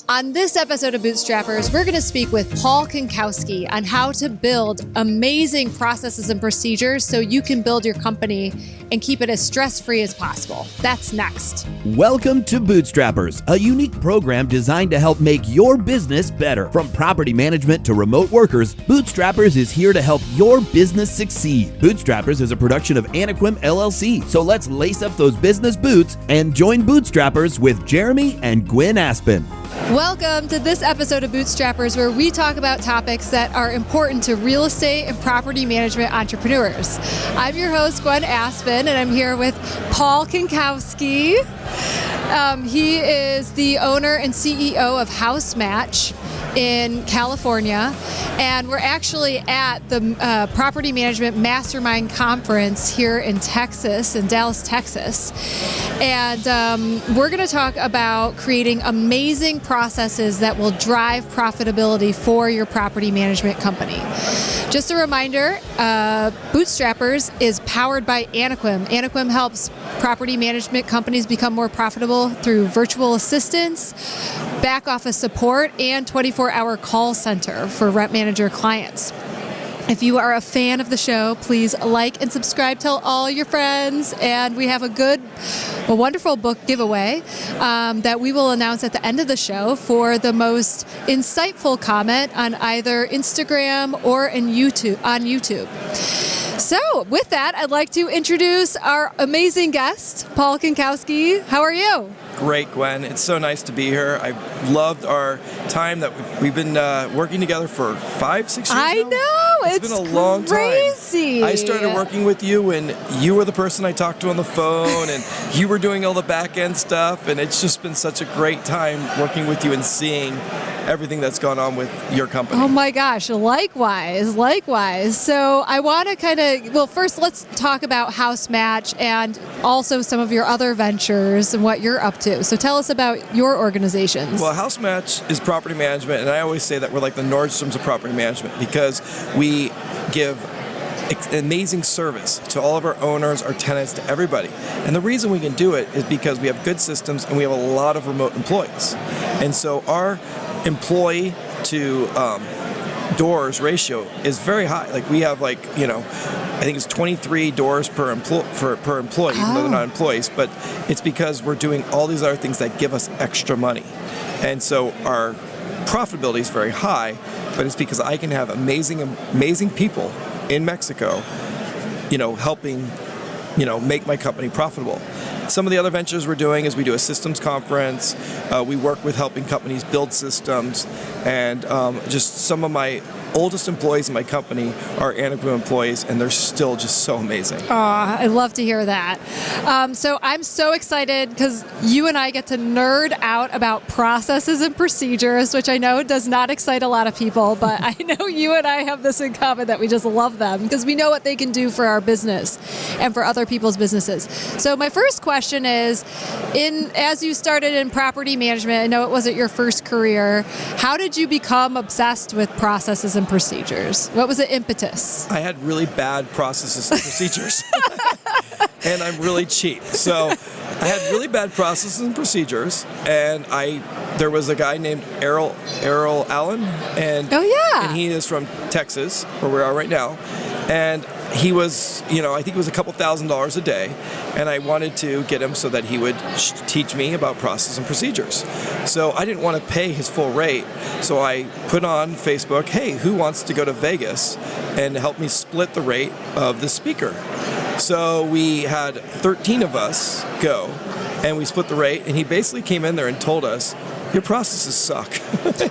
On this episode of Bootstrappers, we're going to speak with Paul Kinkowski on how to build amazing processes and procedures so you can build your company and keep it as stress-free as possible. That's next. Welcome to Bootstrappers, a unique program designed to help make your business better. From property management to remote workers, Bootstrappers is here to help your business succeed. Bootstrappers is a production of Anaquim LLC, so let's lace up those business boots and join Bootstrappers with Jeremy and Gwen Aspen. Welcome to this episode of Bootstrappers, where we talk about topics that are important to real estate and property management entrepreneurs. I'm your host, Gwen Aspen, and I'm here with Paul Kinkowski. He is the owner and CEO of House Match in California, and we're actually at the Property Management Mastermind Conference here in Texas, in Dallas, Texas. And we're going to talk about creating amazing processes that will drive profitability for your property management company. Just a reminder, Bootstrappers is powered by Anaquim. Anaquim helps property management companies become more profitable through virtual assistants, back office support, and 24-hour call center for rent manager clients. If you are a fan of the show, please like and subscribe, tell all your friends, and we have a wonderful book giveaway that we will announce at the end of the show for the most insightful comment on either Instagram or on YouTube. So with that, I'd like to introduce our amazing guest, Paul Kinkowski. How are you? Great, Gwen. It's so nice to be here. I loved our time that we've been working together for 5-6 years now. I know. It's been a long crazy. time. I started working with you when you were the person I talked to on the phone, and you were doing all the back end stuff, and it's just been such a great time working with you and seeing everything that's gone on with your company. Oh my gosh, likewise. So I want to first let's talk about House Match and also some of your other ventures and what you're up to. So tell us about your organizations. Well, House Match is property management, and I always say that we're like the Nordstroms of property management because we give amazing service to all of our owners, our tenants, to everybody. And the reason we can do it is because we have good systems and we have a lot of remote employees. And so our employee to doors ratio is very high. Like we have I think it's 23 doors per employee, even though they're not employees, but it's because we're doing all these other things that give us extra money. And so our profitability is very high, but it's because I can have amazing people in Mexico, helping, make my company profitable. Some of the other ventures we're doing is we do a systems conference. We work with helping companies build systems, and just some of my oldest employees in my company are Anaquim employees, and they're still just so amazing. I love to hear that. So I'm so excited because you and I get to nerd out about processes and procedures, which I know does not excite a lot of people, but I know you and I have this in common, that we just love them because we know what they can do for our business and for other people's businesses. So my first question is, as you started in property management, I know it wasn't your first career, how did you become obsessed with processes and procedures? What was the impetus? I had really bad processes and procedures. And I'm really cheap. So I had really bad processes and procedures, and there was a guy named Errol Allen, and he is from Texas, where we are right now, and he was, I think it was a couple $1,000s a day, and I wanted to get him so that he would teach me about process and procedures. So I didn't want to pay his full rate, so I put on Facebook, hey, who wants to go to Vegas and help me split the rate of the speaker? So we had 13 of us go, and we split the rate, and he basically came in there and told us, your processes suck.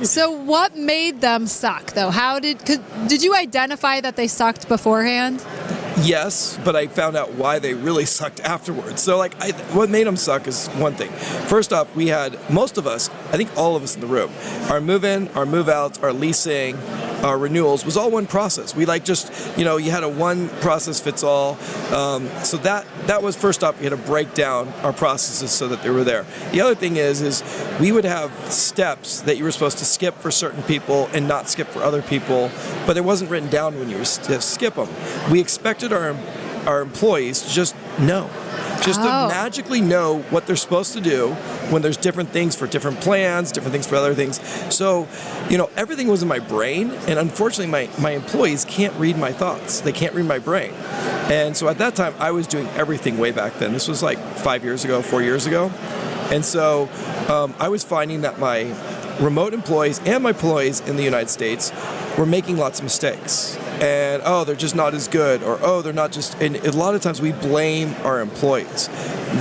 So what made them suck, though? Did you identify that they sucked beforehand? Yes, but I found out why they really sucked afterwards. So what made them suck is one thing. First off, we had, most of us, I think all of us in the room, our move-in, our move-outs, our leasing, our renewals was all one process. We you had a one process fits all. So that was first off, we had to break down our processes so that they were there. The other thing is we would have steps that you were supposed to skip for certain people and not skip for other people, but it wasn't written down when you were to skip them. We expected our employees to just know. just to magically know what they're supposed to do when there's different things for different plans, different things for other things. So, everything was in my brain, and unfortunately my employees can't read my thoughts. They can't read my brain. And so at that time, I was doing everything way back then. This was like 4 years ago. And so I was finding that my remote employees and my employees in the United States were making lots of mistakes. And, they're just not as good, or, they're not just, and a lot of times we blame our employees.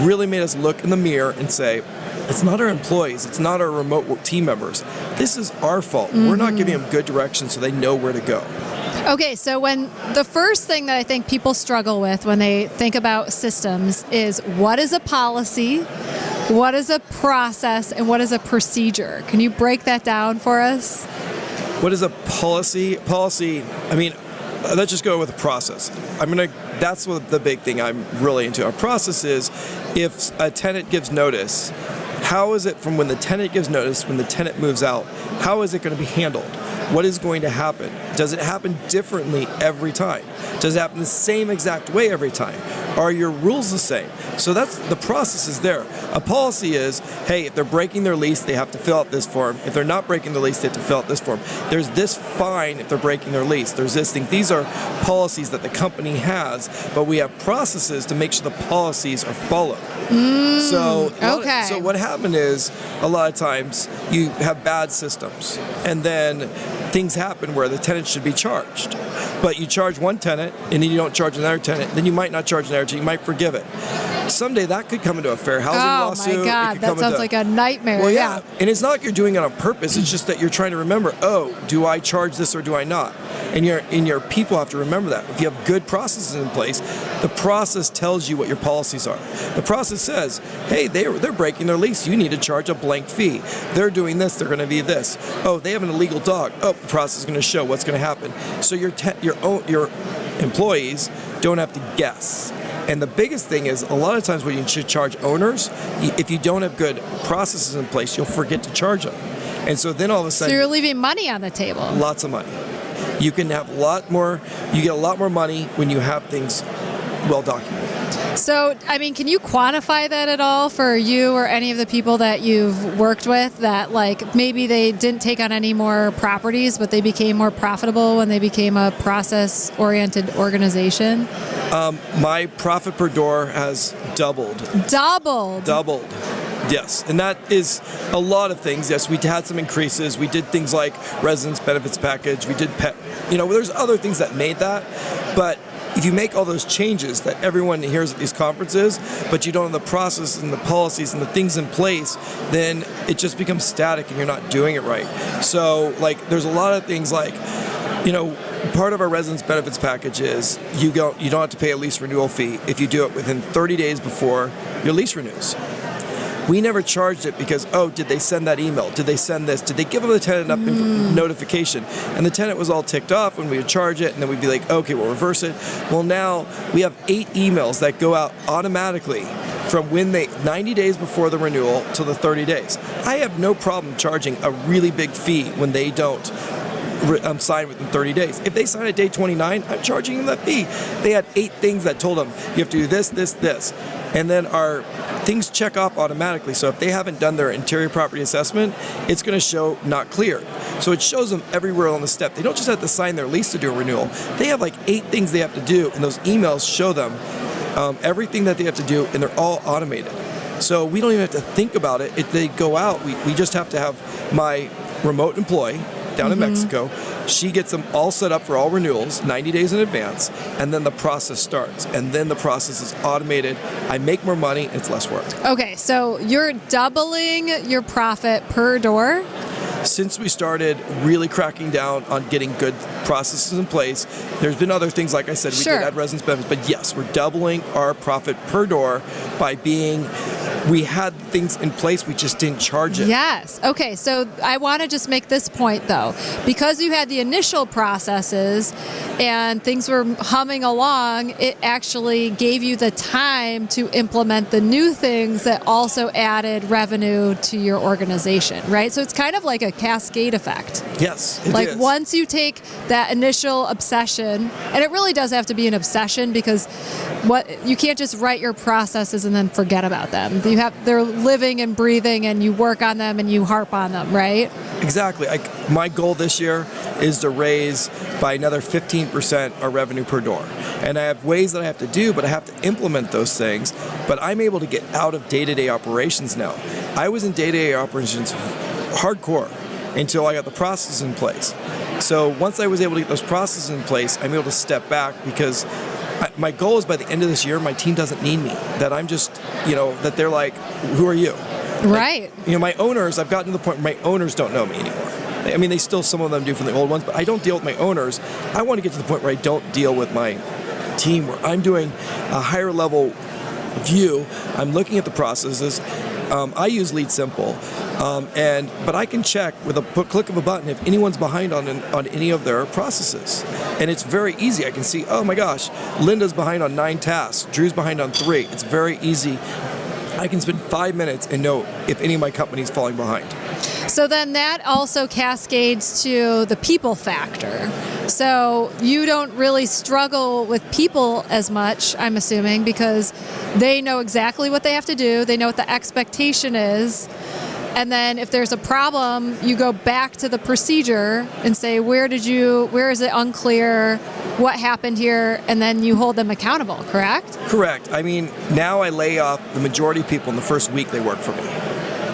Really made us look in the mirror and say, it's not our employees, it's not our remote team members. This is our fault. We're not giving them good direction so they know where to go. Okay, so when the first thing that I think people struggle with when they think about systems is what is a policy, what is a process, and what is a procedure? Can you break that down for us? What is a policy? Let's just go with a process. That's what the big thing I'm really into. A process is if a tenant gives notice, how is it from when the tenant gives notice, when the tenant moves out, how is it going to be handled? What is going to happen? Does it happen differently every time? Does it happen the same exact way every time? Are your rules the same? So that's the process is there. A policy is, hey, if they're breaking their lease, they have to fill out this form. If they're not breaking the lease, they have to fill out this form. There's this fine if they're breaking their lease. There's this thing. These are policies that the company has, but we have processes to make sure the policies are followed. So what happened is a lot of times you have bad systems, and then things happen where the tenant should be charged. But you charge one tenant, and then you don't charge another tenant, then you might not charge another tenant, you might forgive it. Someday that could come into a fair housing lawsuit. Oh my God, that sounds like a nightmare. Well, yeah. And it's not like you're doing it on purpose, it's just that you're trying to remember, do I charge this or do I not? And your people have to remember that. If you have good processes in place, the process tells you what your policies are. The process says, hey, they're breaking their lease. You need to charge a blank fee. They're doing this. They're going to be this. Oh, they have an illegal dog. Oh, the process is going to show what's going to happen. So your employees don't have to guess. And the biggest thing is, a lot of times when you should charge owners, if you don't have good processes in place, you'll forget to charge them. And so then all of a sudden... So you're leaving money on the table. Lots of money. You can have you get a lot more money when you have things well documented. So, can you quantify that at all for you or any of the people that you've worked with that maybe they didn't take on any more properties, but they became more profitable when they became a process-oriented organization? My profit per door has doubled. Doubled. Yes, and that is a lot of things. Yes, we had some increases. We did things like residence benefits package. We did pet. There's other things that made that. But if you make all those changes that everyone hears at these conferences, but you don't have the process and the policies and the things in place, then it just becomes static and you're not doing it right. So, there's a lot of things part of our residence benefits package is you don't have to pay a lease renewal fee if you do it within 30 days before your lease renews. We never charged it because, did they send that email? Did they send this? Did they give the tenant enough notification? And the tenant was all ticked off when we would charge it, and then we'd be like, okay, we'll reverse it. Well, now we have 8 emails that go out automatically from 90 days before the renewal to the 30 days. I have no problem charging a really big fee when they don't sign within 30 days. If they sign at day 29, I'm charging them that fee. They had 8 things that told them, you have to do this, this, this. And then our things check off automatically. So if they haven't done their interior property assessment, it's going to show not clear. So it shows them everywhere on the step. They don't just have to sign their lease to do a renewal. They have 8 things they have to do, and those emails show them everything that they have to do, and they're all automated. So we don't even have to think about it. If they go out, we just have to have my remote employee down in Mexico. She gets them all set up for all renewals 90 days in advance, and then the process starts. And then the process is automated. I make more money, it's less work. Okay, so you're doubling your profit per door? Since we started really cracking down on getting good processes in place, there's been other things, like I said, we did add residence benefits, but yes, we're doubling our profit per door by we had things in place, we just didn't charge it. Yes. Okay, so I want to just make this point, though. Because you had the initial processes and things were humming along, it actually gave you the time to implement the new things that also added revenue to your organization, right? So it's kind of like a cascade effect. Yes, it is. Once you take that initial obsession, and it really does have to be an obsession because you can't just write your processes and then forget about them. They're living and breathing, and you work on them and you harp on them, right? Exactly. My goal this year is to raise by another 15% our revenue per door. And I have ways that I have to do, but I have to implement those things. But I'm able to get out of day-to-day operations now. I was in day-to-day operations hardcore until I got the processes in place. So once I was able to get those processes in place, I'm able to step back because my goal is by the end of this year, my team doesn't need me. That I'm just, that they're like, who are you? Right. Like, my owners, I've gotten to the point where my owners don't know me anymore. I mean, some of them do from the old ones, but I don't deal with my owners. I want to get to the point where I don't deal with my team, where I'm doing a higher level view. I'm looking at the processes. I use Lead Simple, but I can check with a click of a button if anyone's behind on any of their processes. And it's very easy. I can see, oh my gosh, Linda's behind on 9 tasks. Drew's behind on 3. It's very easy. I can spend 5 minutes and know if any of my company's falling behind. So then that also cascades to the people factor. So you don't really struggle with people as much, I'm assuming, because they know exactly what they have to do. They know what the expectation is. And then if there's a problem, you go back to the procedure and say, where is it unclear? What happened here? And then you hold them accountable, correct? Correct. I mean, now I lay off the majority of people in the first week they work for me.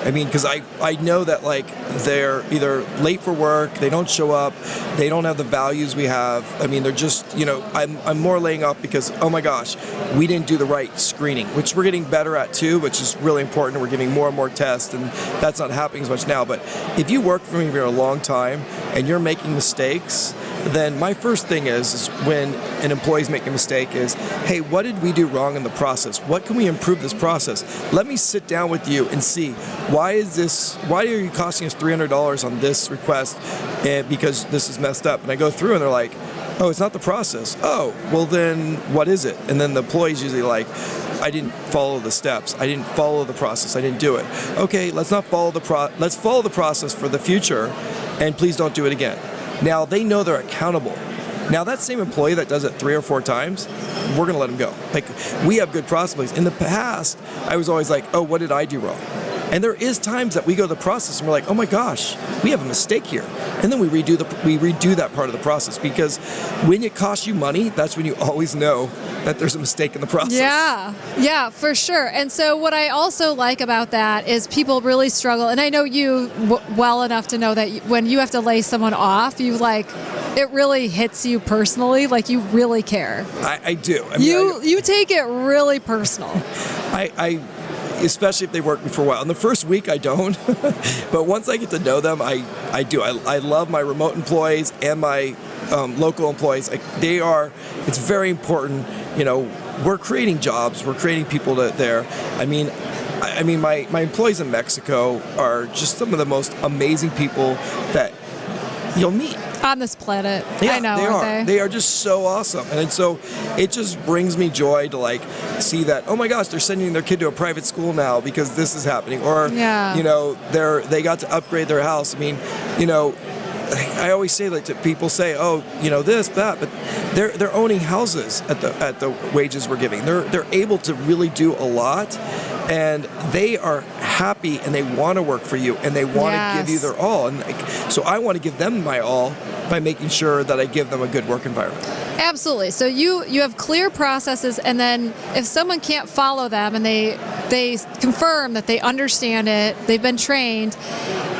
I mean, because I know that, like, they're either late for work, they don't show up, they don't have the values we have. I mean, they're just, I'm more laying off because, oh my gosh, we didn't do the right screening, which we're getting better at too, which is really important. We're getting more and more tests, and that's not happening as much now. But if you work for me for a long time and you're making mistakes, then my first thing is when an employee's making a mistake is, hey, what did we do wrong in the process? What can we improve this process? Let me sit down with you and see, why are you costing us $300 on this request because this is messed up? And I go through and they're like, oh, it's not the process. Oh, well then what is it? And then the employee's usually like, I didn't follow the steps. I didn't follow the process. I didn't do it. Okay, let's follow the process for the future, and please don't do it again. Now they know they're accountable. Now that same employee that does it 3 or 4 times, we're going to let them go. Like, we have good processes. In the past, I was always like, oh, what did I do wrong? And there is times that we go to the process and we're like, oh my gosh, we have a mistake here. And then we redo that part of the process, because when it costs you money, that's when you always know that there's a mistake in the process. Yeah, for sure. And so what I also like about that is people really struggle, and I know you well enough to know that when you have to lay someone off, it really hits you personally, like you really care. I do. I mean, you take it really personal. I especially if they work with me for a while. In the first week, I don't. But once I get to know them, I do. I love my remote employees and my local employees. It's very important. We're creating jobs. We're creating people there. I mean, my employees in Mexico are just some of the most amazing people that you'll meet on this planet. Yeah, I know, they aren't are. they? They are just so awesome. And so it just brings me joy to see that, oh my gosh, they're sending their kid to a private school now because this is happening. Or, they got to upgrade their house. I mean, I always say that to people, say, oh, this, that, but they're owning houses at the wages we're giving. They're able to really do a lot, and they are happy, and they want to work for you, and they want to give you their all. And so I want to give them my all by making sure that I give them a good work environment. Absolutely. So you have clear processes, and then if someone can't follow them and they confirm that they understand it, they've been trained,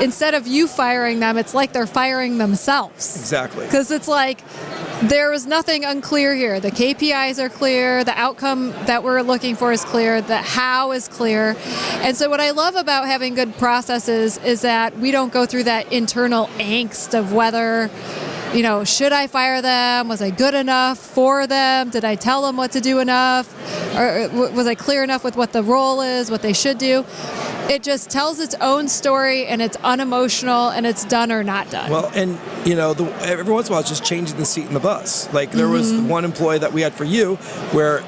instead of you firing them, it's like they're firing themselves. Exactly. Because it's like, there was nothing unclear here. The KPIs are clear, the outcome that we're looking for is clear, the how is clear. And so what I love about having good processes is that we don't go through that internal angst of whether, should I fire them? Was I good enough for them? Did I tell them what to do enough? Or was I clear enough with what the role is, what they should do? It just tells its own story, and it's unemotional, and it's done or not done. Well, and every once in a while, it's just changing the seat in the bus. Like there was one employee that we had for you where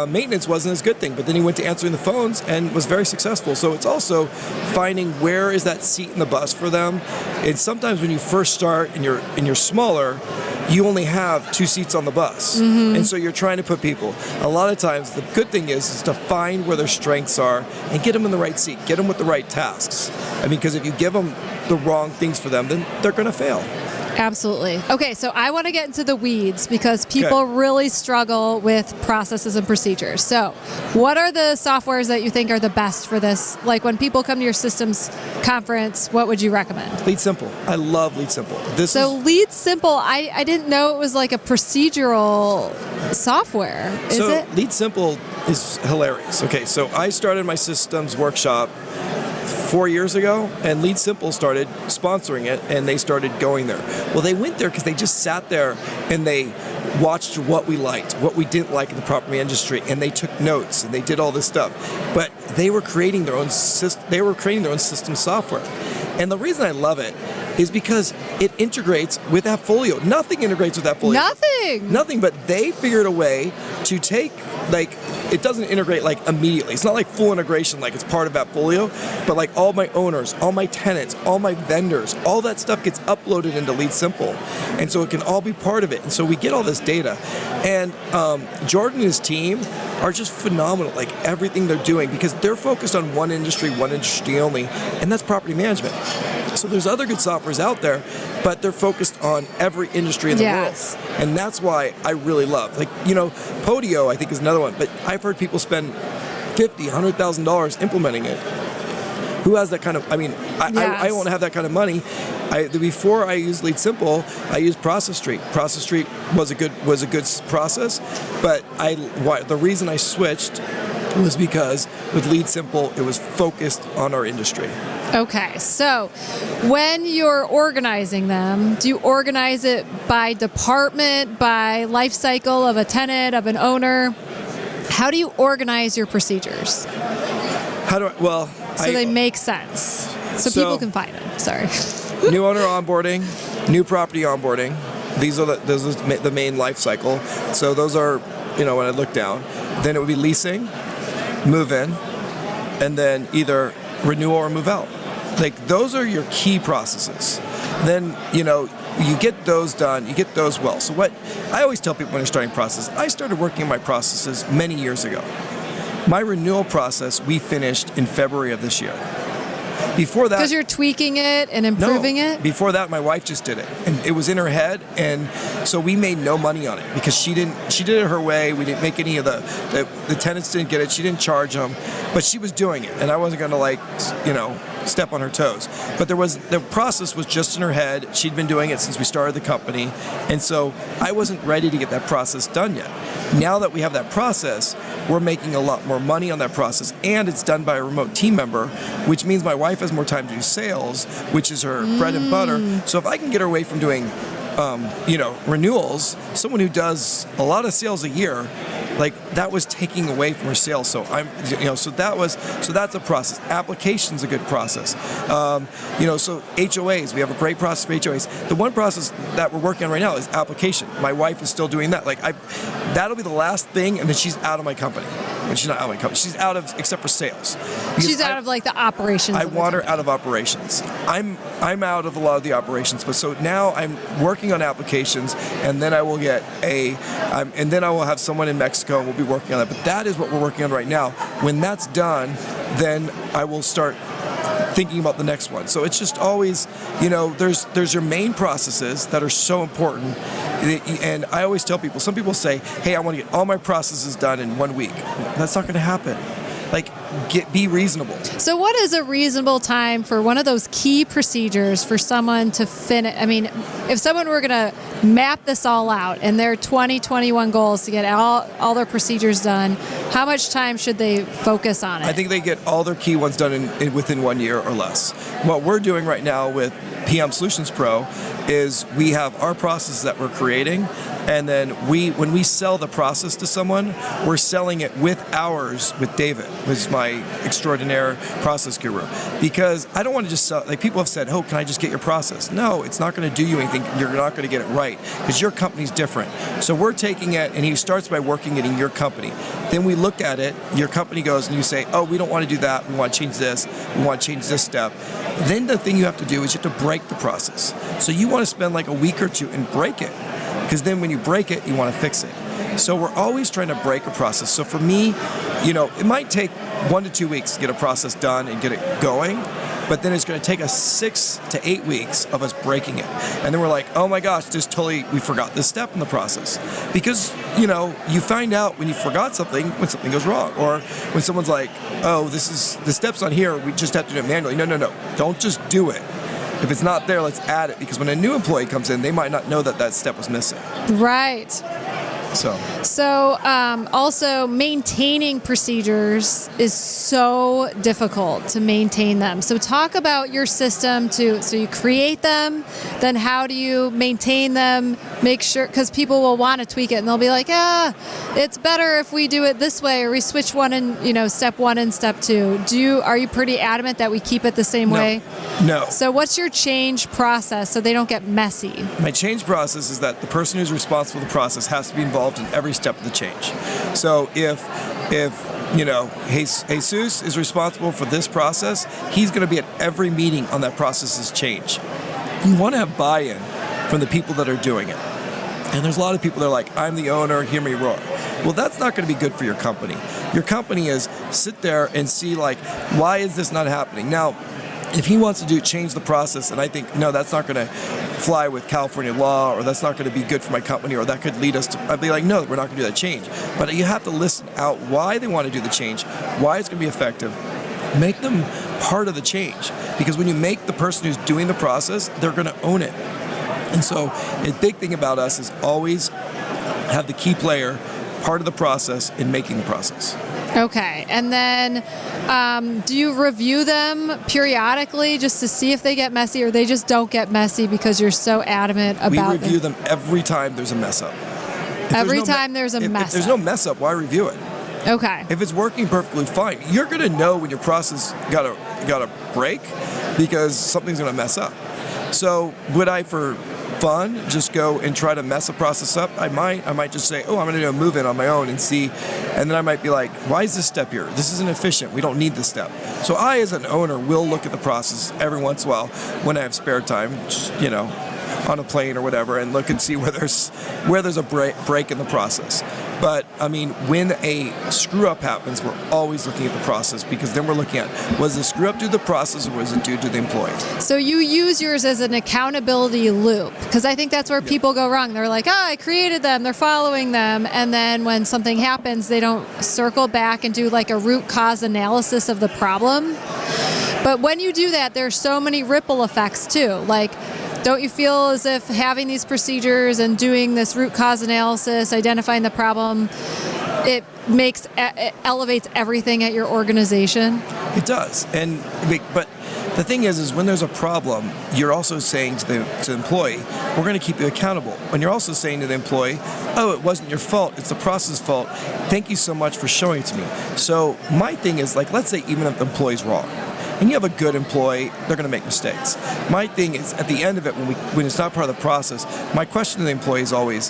maintenance wasn't his good thing, but then he went to answering the phones and was very successful. So it's also finding where is that seat in the bus for them. And sometimes when you first start and you're smaller, you only have 2 seats on the bus. And so you're trying to put people. A lot of times, the good thing is to find where their strengths are and get them in the right seat, get them with the right tasks. I mean, because if you give them the wrong things for them, then they're going to fail. Absolutely. Okay, so I want to get into the weeds because people really struggle with processes and procedures. So, what are the softwares that you think are the best for this? Like when people come to your systems conference, what would you recommend? Lead Simple. I love Lead Simple. Lead Simple, I didn't know it was like a procedural software. Is it? Lead Simple is hilarious. Okay, so I started my systems workshop 4 years ago, and Lead Simple started sponsoring it, and they started going there. Well, they went there because they just sat there and they watched what we liked, what we didn't like in the property industry, and they took notes and they did all this stuff. But they were creating their own system software. And the reason I love it is because it integrates with AppFolio. Nothing integrates with AppFolio. Nothing, but they figured a way to take, like, it doesn't integrate like immediately. It's not like full integration like it's part of AppFolio, but like all my owners, all my tenants, all my vendors, all that stuff gets uploaded into Lead Simple. And so it can all be part of it. And so we get all this data. And Jordan and his team are just phenomenal, like everything they're doing, because they're focused on one industry only, and that's property management. So there's other good softwares out there, but they're focused on every industry in the world. And that's why I really love, like, Podio, I think, is another one, but I've heard people spend $50,000, $100,000 implementing it. Who has that kind of, I don't have that kind of money. Before I used Lead Simple, I used Process Street. Process Street was a good process, but the reason I switched was because with Lead Simple, it was focused on our industry. Okay, so when you're organizing them, do you organize it by department, by life cycle of a tenant, of an owner? How do you organize your procedures? So they make sense. So people can find them. Sorry. New owner onboarding, new property onboarding. Those are the main life cycle. So those are, when I look down, then it would be leasing, move in, and then either renewal or move out. Like, those are your key processes. Then, you get those done, you get those well. So what I always tell people when they're starting process, I started working on my processes many years ago. My renewal process, we finished in February of this year. Before that, because you're tweaking it and improving it? Before that, my wife just did it, and it was in her head, and so we made no money on it because she did it her way. We didn't make any of the tenants didn't get it. She didn't charge them, but she was doing it, and I wasn't going to step on her toes. But the process was just in her head. She'd been doing it since we started the company, and so I wasn't ready to get that process done yet. Now that we have that process, we're making a lot more money on that process, and it's done by a remote team member, which means my wife has more time to do sales, which is her bread and butter. So if I can get her away from doing, renewals, someone who does a lot of sales a year, like, that was taking away from her sales. So so that's a process. Application's a good process. So HOAs, we have a great process for HOAs. The one process that we're working on right now is application. My wife is still doing that. That'll be the last thing, and then she's out of my company. And she's not out of my company. She's out of, except for sales. She's out of the operations. I want her out of operations. I'm out of a lot of the operations, but so now I'm working on applications, and then I will get and then I will have someone in Mexico, and we'll be working on that. But that is what we're working on right now. When that's done, then I will start thinking about the next one. So it's just always, there's your main processes that are so important. And I always tell people, some people say, hey, I want to get all my processes done in 1 week. That's not going to happen. Be reasonable. So what is a reasonable time for one of those key procedures for someone to finish? I mean, if someone were going to map this all out and their 2021 goals to get all their procedures done, how much time should they focus on it? I think they get all their key ones done within 1 year or less. What we're doing right now with PM Solutions Pro is we have our process that we're creating, and then when we sell the process to someone, we're selling it with ours with David, who's my extraordinaire process guru. Because I don't want to just sell, people have said, oh, can I just get your process? No, it's not going to do you anything. You're not going to get it right because your company's different. So we're taking it, and he starts by working it in your company. Then we look at it, your company goes, and you say, oh, we don't want to do that. We want to change this. We want to change this step. Then the thing you have to do is you have to break the process. So you want to spend a week or two and break it. because then when you break it, you want to fix it. So we're always trying to break a process. So for me, it might take 1 to 2 weeks to get a process done and get it going, but then it's going to take us 6 to 8 weeks of us breaking it. And then we're like, oh my gosh, we forgot this step in the process. Because, you find out when you forgot something when something goes wrong. Or when someone's like, oh, the step's on here, we just have to do it manually. No. Don't just do it. If it's not there, let's add it. Because when a new employee comes in, they might not know that step was missing. Right. So also maintaining procedures is so difficult to maintain them. So talk about your system so you create them, then how do you maintain them, make sure, because people will want to tweak it and they'll be like, it's better if we do it this way, or we switch one and, step 1 and step 2. Are you pretty adamant that we keep it the same way? No. So what's your change process so they don't get messy? My change process is that the person who's responsible for the process has to be involved in every step of the change. So if Jesus is responsible for this process, he's going to be at every meeting on that process's change. You want to have buy-in from the people that are doing it. And there's a lot of people that are like, I'm the owner, hear me roar. Well, that's not going to be good for your company. Your company is sit there and see why is this not happening? Now, if he wants to change the process, and I think, no, that's not going to fly with California law, or that's not going to be good for my company, or that could lead us to, I'd be like, no, we're not going to do that change. But you have to listen out why they want to do the change, why it's going to be effective. Make them part of the change. Because when you make the person who's doing the process, they're going to own it. And so a big thing about us is always have the key player part of the process in making the process. Okay. And then do you review them periodically just to see if they get messy, or they just don't get messy because you're so adamant about it? We review them every time there's a mess up. Every time there's a mess up? If there's no mess up, why review it? Okay. If it's working perfectly fine, you're going to know when your process got a break because something's going to mess up. So would I, for fun, just go and try to mess a process up? I might just say, oh, I'm going to do a move-in on my own and see, and then I might be like, why is this step here? This isn't efficient. We don't need this step. So I, as an owner, will look at the process every once in a while when I have spare time, just, on a plane or whatever, and look and see where there's a break in the process. But I mean, when a screw up happens, we're always looking at the process, because then we're looking at, was the screw up due to the process, or was it due to the employee? So you use yours as an accountability loop, because I think that's where people go wrong. They're like, I created them, they're following them, and then when something happens, they don't circle back and do a root cause analysis of the problem. But when you do that, there's so many ripple effects too. Don't you feel as if having these procedures and doing this root cause analysis, identifying the problem, it elevates everything at your organization? It does. But the thing is when there's a problem, you're also saying to the employee, we're going to keep you accountable. And you're also saying to the employee, oh, it wasn't your fault, it's the process fault. Thank you so much for showing it to me. So my thing is, let's say even if the employee's wrong, and you have a good employee, they're going to make mistakes. My thing is, at the end of it, when it's not part of the process, my question to the employee is always,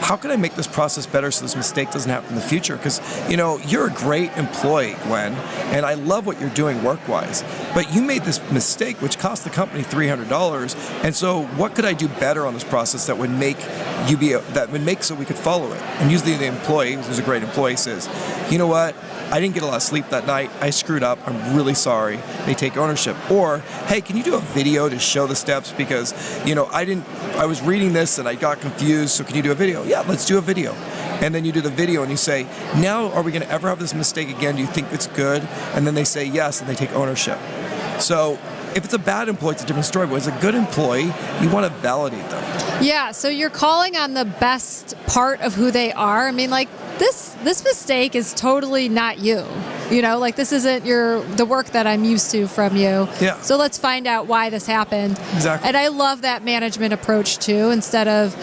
how can I make this process better so this mistake doesn't happen in the future? Because, you're a great employee, Gwen, and I love what you're doing work-wise. But you made this mistake, which cost the company $300. And so what could I do better on this process that would make so we could follow it? And usually the employee, who's a great employee, says, you know what? I didn't get a lot of sleep that night. I screwed up. I'm really sorry. They take ownership. Or, hey, can you do a video to show the steps? Because, I was reading this and I got confused. So can you do a video? Yeah, let's do a video. And then you do the video and you say, now are we going to ever have this mistake again? Do you think it's good? And then they say yes, and they take ownership. So if it's a bad employee, it's a different story. But as a good employee, you want to validate them. Yeah, so you're calling on the best part of who they are. I mean, this mistake is totally not you. This isn't the work that I'm used to from you. Yeah. So let's find out why this happened. Exactly. And I love that management approach too. Instead of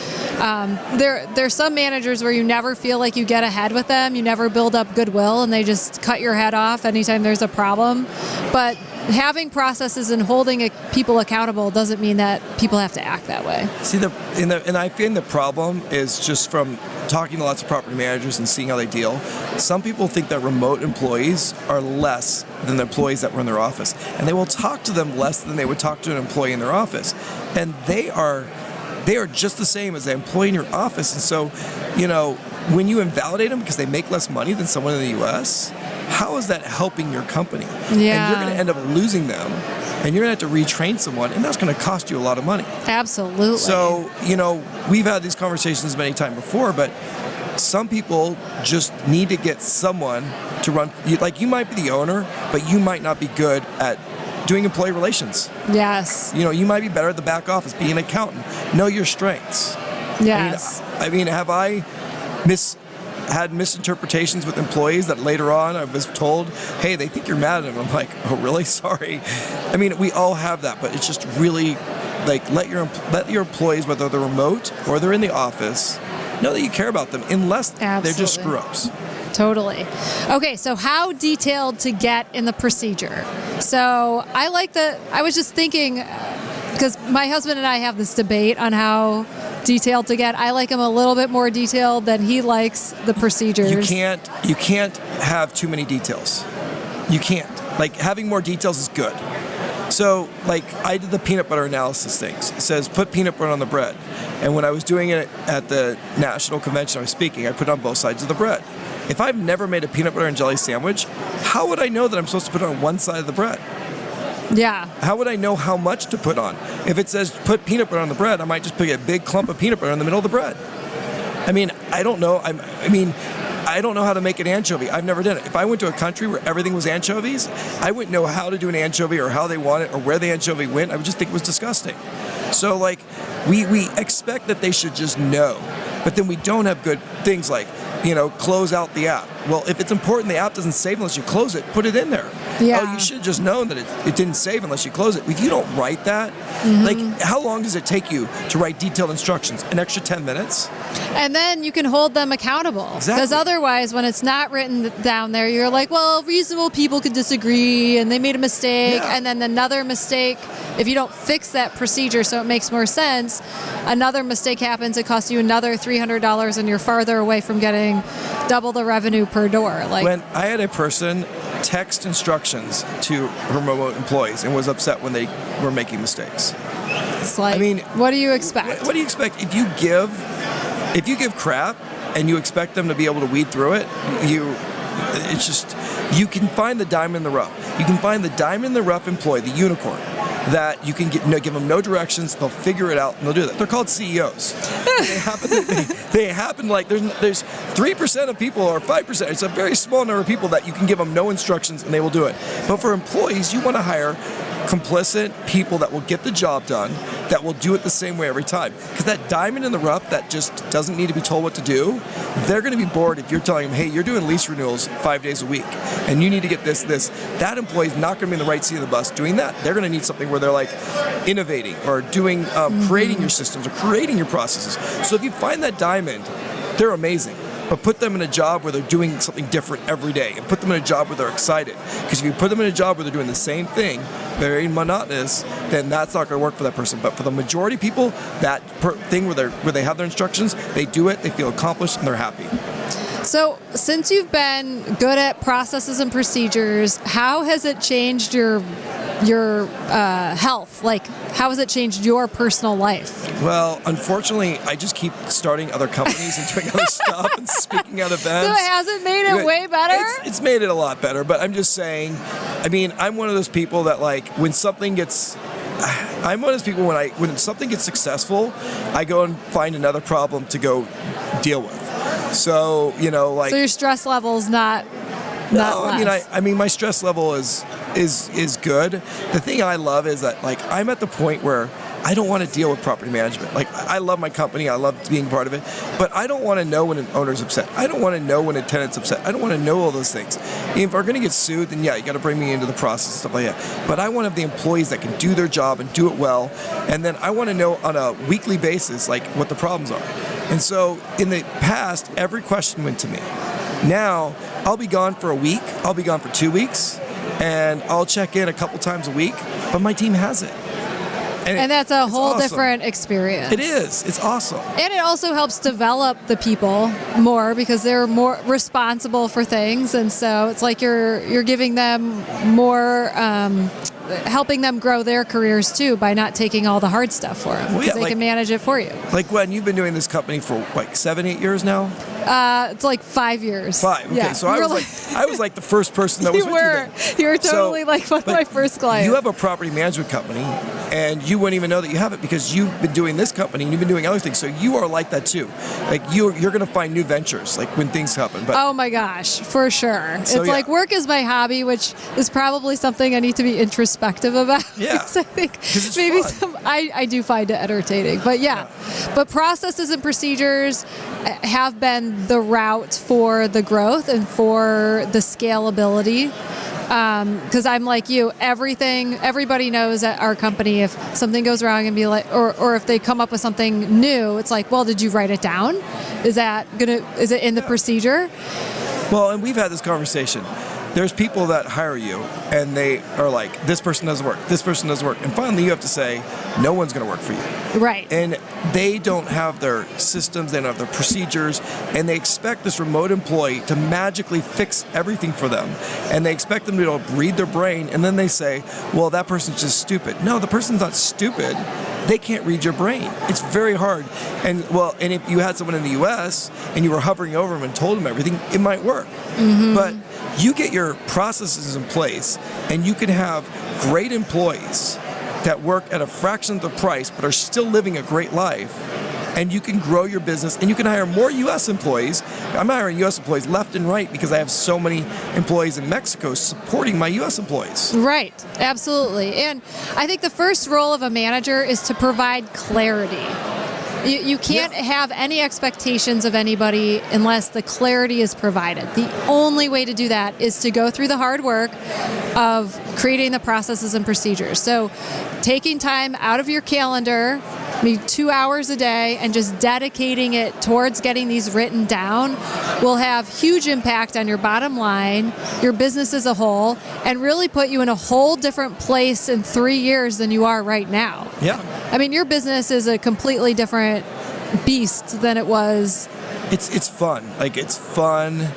there's some managers where you never feel like you get ahead with them. You never build up goodwill, and they just cut your head off anytime there's a problem. But having processes and holding people accountable doesn't mean that people have to act that way. See, and I think the problem is just from talking to lots of property managers and seeing how they deal. Some people think that remote employees are less than the employees that were in their office, and they will talk to them less than they would talk to an employee in their office. And they they are just the same as the employee in your office. And so, when you invalidate them because they make less money than someone in the U.S., how is that helping your company? Yeah. And you're going to end up losing them, and you're going to have to retrain someone, and that's going to cost you a lot of money. Absolutely. So, we've had these conversations many times before, but some people just need to get someone to run. Like, you might be the owner, but you might not be good at doing employee relations. Yes. You might be better at the back office, being an accountant. Know your strengths. Yes. I mean, have I had misinterpretations with employees that later on I was told, hey, they think you're mad at them? I'm like, oh, really? Sorry. I mean, we all have that, but it's just really like let your employees, whether they're remote or they're in the office, know that you care about them, unless they're just screw-ups. Totally. Okay, so how detailed to get in the procedure? So I was just thinking, because my husband and I have this debate on how detailed to get. I like him a little bit more detailed than he likes the procedures. You can't have too many details. You can't. Like, having more details is good. So, like, I did the peanut butter analysis things. It says put peanut butter on the bread. And when I was doing it at the national convention I was speaking, I put it on both sides of the bread. If I've never made a peanut butter and jelly sandwich, how would I know that I'm supposed to put it on one side of the bread? Yeah. How would I know how much to put on? If it says put peanut butter on the bread, I might just put a big clump of peanut butter in the middle of the bread. I mean, I don't know. I don't know how to make an anchovy. I've never done it. If I went to a country where everything was anchovies, I wouldn't know how to do an anchovy or how they want it or where the anchovy went. I would just think it was disgusting. So, like, we expect that they should just know. But then we don't have good things like, close out the app. Well, if it's important the app doesn't save unless you close it, put it in there. Yeah. Oh, you should have just known that it didn't save unless you close it. If you don't write that, like, how long does it take you to write detailed instructions? An extra 10 minutes? And then you can hold them accountable. Exactly. Because otherwise, when it's not written down there, you're like, well, reasonable people could disagree and they made a mistake. Yeah. And then another mistake, if you don't fix that procedure so it makes more sense, another mistake happens. It costs you another $300 and you're farther away from getting double the revenue per door. Like, when I had a person text instructions to her remote employees and was upset when they were making mistakes. it's like, I mean, what do you expect? What do you expect? If you give crap and you expect them to be able to weed through it, it's just, you can find the diamond in the rough. You can find the diamond in the rough employee, the unicorn, that you can give them no directions, they'll figure it out, and they'll do that. They're called CEOs. They happen like there's 3% of people or 5%. It's a very small number of people that you can give them no instructions and they will do it. But for employees, you want to hire complicit people that will get the job done, that will do it the same way every time. Because that diamond in the rough that just doesn't need to be told what to do, they're going to be bored if you're telling them, hey, you're doing lease renewals 5 days a week, and you need to get this. That employee's not going to be in the right seat of the bus doing that. They're going to need something where they're like innovating or doing, creating your systems or creating your processes. So if you find that diamond, they're amazing. But put them in a job where they're doing something different every day, and put them in a job where they're excited. Because if you put them in a job where they're doing the same thing, very monotonous, then that's not going to work for that person. But for the majority of people, that thing where they have their instructions, they do it, they feel accomplished, and they're happy. So, since you've been good at processes and procedures, how has it changed your health? Like, how has it changed your personal life? Well, unfortunately, I just keep starting other companies and doing other stuff and speaking at events. So it hasn't made it way better? It's made it a lot better, but I'm just saying, I mean, I'm one of those people that, like, when something gets successful, I go and find another problem to go deal with. So, so your stress level's not less. I mean, my stress level is good. The thing I love is that, like, I'm at the point where I don't want to deal with property management. Like, I love my company, I love being part of it, but I don't want to know when an owner's upset. I don't want to know when a tenant's upset. I don't want to know all those things. If we're going to get sued, then yeah, you got to bring me into the process and stuff like that. But I want to have the employees that can do their job and do it well, and then I want to know on a weekly basis, like, what the problems are. And so in the past, every question went to me. Now, I'll be gone for a week, I'll be gone for 2 weeks, and I'll check in a couple times a week, but my team has it. And that's a whole awesome. Different experience. It is. It's awesome. And it also helps develop the people more because they're more responsible for things. And so it's like you're giving them more helping them grow their careers too by not taking all the hard stuff for them, Well, because yeah, they can manage it for you. Like, Gwen, you've been doing this company for like 7-8 years now. It's like 5 years. 5. Okay, Yeah. so I was like the first person that was You with were. you then. You were totally So, like one of but my first clients. You have a property management company, and you wouldn't even know that you have it because you've been doing this company and you've been doing other things. So you are like that too. Like you're going to find new ventures like when things happen. But Oh my gosh, for sure. So, It's yeah. like work is my hobby, which is probably something I need to be introspective about. Yeah. Because I think 'Cause it's maybe fun. I do find it entertaining. But yeah, but processes and procedures have been the route for the growth and for the scalability. Because I'm like you, everybody knows at our company if something goes wrong and be like, or if they come up with something new, it's like, well, did you write it down? Is it in the procedure? well, and we've had this conversation. There's people that hire you and they are like, this person doesn't work, this person doesn't work. And finally you have to say, no one's going to work for you. Right. And they don't have their systems, they don't have their procedures, and they expect this remote employee to magically fix everything for them. And they expect them to be able to read their brain, and then they say, well, that person's just stupid. No, the person's not stupid. They can't read your brain. It's very hard. And if you had someone in the US and you were hovering over them and told them everything, it might work. But you get your processes in place and you can have great employees that work at a fraction of the price but are still living a great life, and you can grow your business and you can hire more US employees. I'm hiring US employees left and right because I have so many employees in Mexico supporting my US employees. Right, absolutely. And I think the first role of a manager is to provide clarity. You can't have any expectations of anybody unless the clarity is provided. The only way to do that is to go through the hard work of creating the processes and procedures. So taking time out of your calendar, maybe 2 hours a day, and just dedicating it towards getting these written down will have huge impact on your bottom line, your business as a whole, and really put you in a whole different place in 3 years than you are right now. Yeah. I mean, your business is a completely different beast than it was. It's fun. Like, it's fun.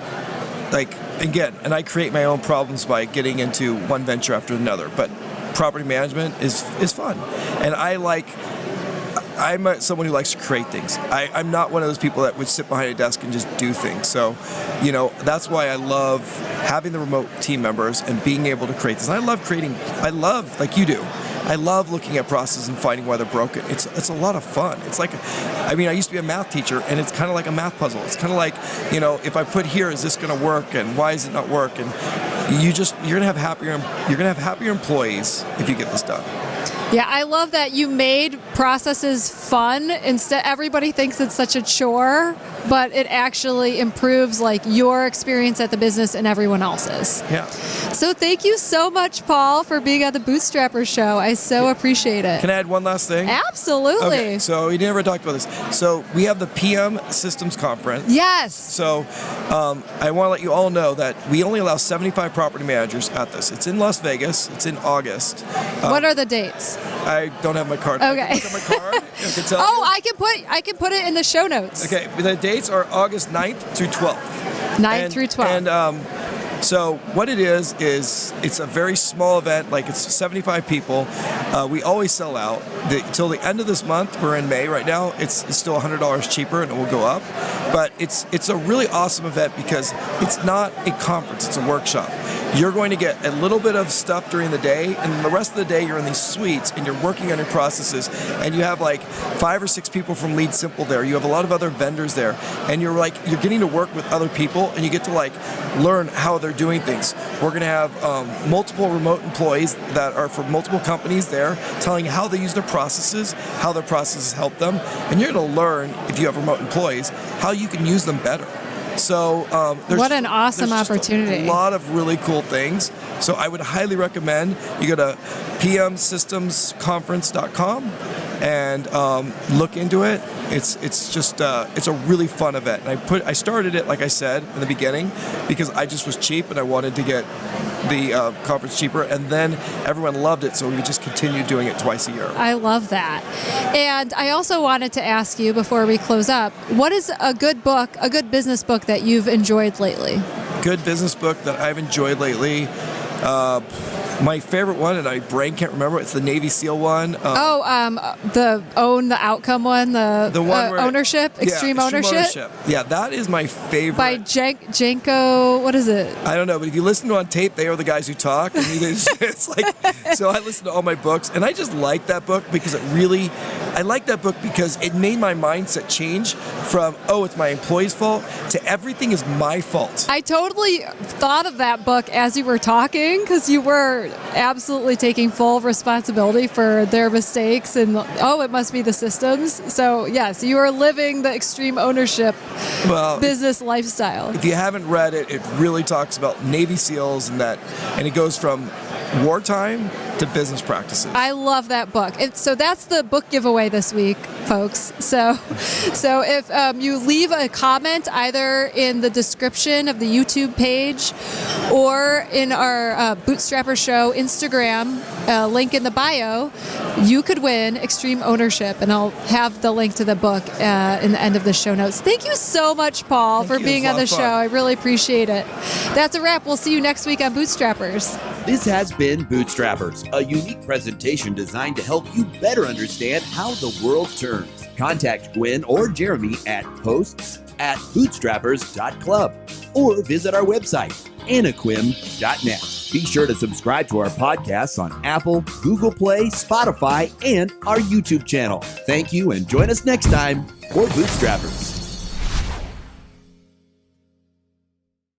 Like, again, and I create my own problems by getting into one venture after another. But property management is fun. And I'm someone who likes to create things. I'm not one of those people that would sit behind a desk and just do things. So, that's why I love having the remote team members and being able to create this. And I love, like you do, I love looking at processes and finding why they're broken. It's a lot of fun. It's like, I used to be a math teacher, and it's kind of like a math puzzle. It's kind of like, if I put here, is this going to work, and why is it not work? And you're going to have happier employees if you get this done. Yeah, I love that you made processes fun. Instead, everybody thinks it's such a chore, but it actually improves like your experience at the business and everyone else's. Yeah. So thank you so much, Paul, for being on the Bootstrappers Show. I so appreciate it. Can I add one last thing? Absolutely. Okay, so we never talked about this. So we have the PM Systems Conference. Yes. So I want to let you all know that we only allow 75 property managers at this. It's in Las Vegas. It's in August. What are the dates? I don't have my card. Okay. I can look at my card. I can tell Oh, you. I can put it in the show notes. Okay, the dates are August 9th through 12th. 9th through 12th. And so what it is it's a very small event, like it's 75 people. We always sell out. Till the end of this month, we're in May right now, it's still $100 cheaper and it will go up. But it's a really awesome event because it's not a conference, it's a workshop. You're going to get a little bit of stuff during the day, and the rest of the day you're in these suites and you're working on your processes, and you have like 5 or 6 people from Lead Simple there. You have a lot of other vendors there, and you're getting to work with other people, and you get to learn how they're doing things. We're going to have multiple remote employees that are from multiple companies there telling you how they use their processes, how their processes help them, and you're going to learn, if you have remote employees, how you can use them better. So what an awesome there's just opportunity. a lot of really cool things. So I would highly recommend you go to pmsystemsconference.com and look into it. It's just it's a really fun event. And I started it, like I said in the beginning, because I just was cheap and I wanted to get the conference cheaper, and then everyone loved it, so we just continued doing it twice a year. I love that. And I also wanted to ask you before we close up, what is a good book, a good business book that you've enjoyed lately? Good business book that I've enjoyed lately. My favorite one, and my brain can't remember, it's the Navy SEAL one. The Own the Outcome one, the one where ownership, extreme ownership. Yeah, that is my favorite. By Janko, what is it? I don't know, but if you listen to it on tape, they are the guys who talk. And it's like, so I listen to all my books, and I just like that book because I like that book because it made my mindset change from, it's my employee's fault, to everything is my fault. I totally thought of that book as you were talking because you were absolutely taking full responsibility for their mistakes and, it must be the systems. So, yes, you are living the extreme ownership business lifestyle. If you haven't read it, it really talks about Navy SEALs and it goes from wartime to business practices. I love that book. So that's the book giveaway this week, folks. So if you leave a comment either in the description of the YouTube page or in our Bootstrapper Show Instagram, link in the bio, you could win Extreme Ownership, and I'll have the link to the book in the end of the show notes. Thank you so much, Paul, for being on the show. I really appreciate it. That's a wrap. We'll see you next week on Bootstrappers. This has been Bootstrappers, a unique presentation designed to help you better understand how the world turns. Contact Gwen or Jeremy at hosts@bootstrappers.club or visit our website, anaquim.net. Be sure to subscribe to our podcasts on Apple, Google Play, Spotify, and our YouTube channel. Thank you, and join us next time for Bootstrappers.